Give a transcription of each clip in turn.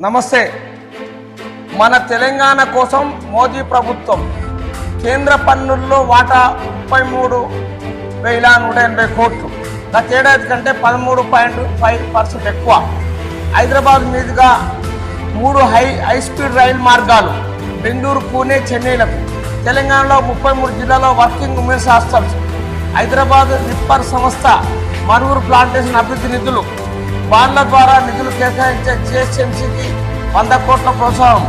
నమస్తే. మన తెలంగాణ కోసం మోదీ ప్రభుత్వం కేంద్ర పన్నుల్లో వాటా 33,180 కోట్లు, గతేడాది కంటే 13.5% ఎక్కువ. హైదరాబాద్ మీదుగా 3 హై స్పీడ్ రైలు మార్గాలు బెంగళూరు, పూణే, చెన్నైలకు. తెలంగాణలో 33 జిల్లాలో వర్కింగ్ ఉమెన్స్ హాస్టల్స్. హైదరాబాద్ నిప్పర్ సంస్థ మరుగురు ప్లాంటేషన్ అభివృద్ధి నిధులు, బాండ్ల ద్వారా నిధులు కేటాయించే జిహెచ్ఎంసీకి 100 కోట్ల ప్రోత్సాహం.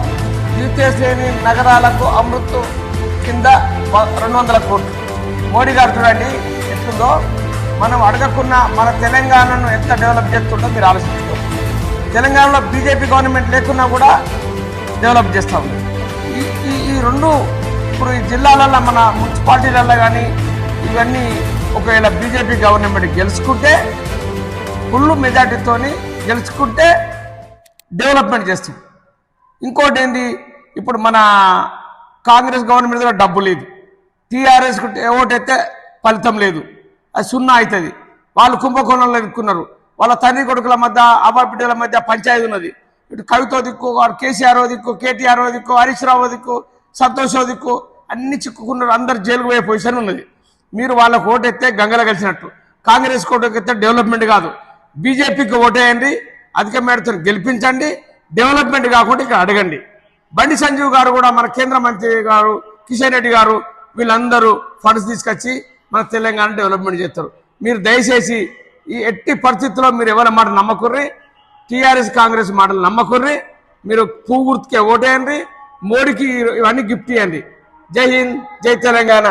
ద్వితీయ శ్రేణి నగరాలకు అమృత్ కింద 200 కోట్లు. మోడీ గారు చూడండి ఎట్లుందో. మనం అడగకున్న మన తెలంగాణను ఎంత డెవలప్ చేస్తుందో మీరు ఆలోచించుకోండి. తెలంగాణలో బీజేపీ గవర్నమెంట్ లేకున్నా కూడా డెవలప్ చేస్తూ ఉంది. ఈ రెండు ఇప్పుడు ఈ జిల్లాలలో మన మున్సిపాలిటీలలో కానీ ఇవన్నీ ఒకవేళ బీజేపీ గవర్నమెంట్ గెలుచుకుంటే, ఫుల్ మెజార్టీతో గెలుచుకుంటే డెవలప్మెంట్ చేస్తుంది. ఇంకోటి ఏంది, ఇప్పుడు మన కాంగ్రెస్ గవర్నమెంట్ దగ్గర డబ్బు లేదు, టీఆర్ఎస్ ఓటైతే ఫలితం లేదు, అది 0 అవుతుంది. వాళ్ళు కుంభకోణంలో ఇరుక్కున్నారు. వాళ్ళ తండ్రి కొడుకుల మధ్య, అవ్వబిడ్డల మధ్య పంచాయతీ ఉన్నది. ఇటు కవితో దిక్కు, కేసీఆర్ దిక్కు, కేటీఆర్ దిక్కు, హరీష్ రావు దిక్కు, సంతోష్ దిక్కు, అన్ని చిక్కుకున్నారు. అందరు జైలుకు పోయే పొజిషన్ ఉన్నది. మీరు వాళ్ళకు ఓటెత్తే గంగల కలిసినట్టు. కాంగ్రెస్ ఓటెత్తే డెవలప్మెంట్ కాదు. బీజేపీకి ఓటేయండి, అధిక మేరతో గెలిపించండి. డెవలప్మెంట్ కాకుండా ఇక్కడ అడగండి. బండి సంజీవ్ గారు కూడా, మన కేంద్ర మంత్రి గారు, కిషన్ రెడ్డి గారు, వీళ్ళందరూ ఫండ్స్ తీసుకొచ్చి మన తెలంగాణ డెవలప్మెంట్ చేస్తారు. మీరు దయచేసి ఈ ఎట్టి పరిస్థితుల్లో మీరు ఎవరి మాట నమ్మకుర్రి, టీఆర్ఎస్ కాంగ్రెస్ మాటలు నమ్మకుర్రి. మీరు పువ్వు గుర్తుకే ఓటేయండి, మోడీకి ఇవన్నీ గిఫ్ట్ ఇవ్వండి. జై హింద్, జై తెలంగాణ.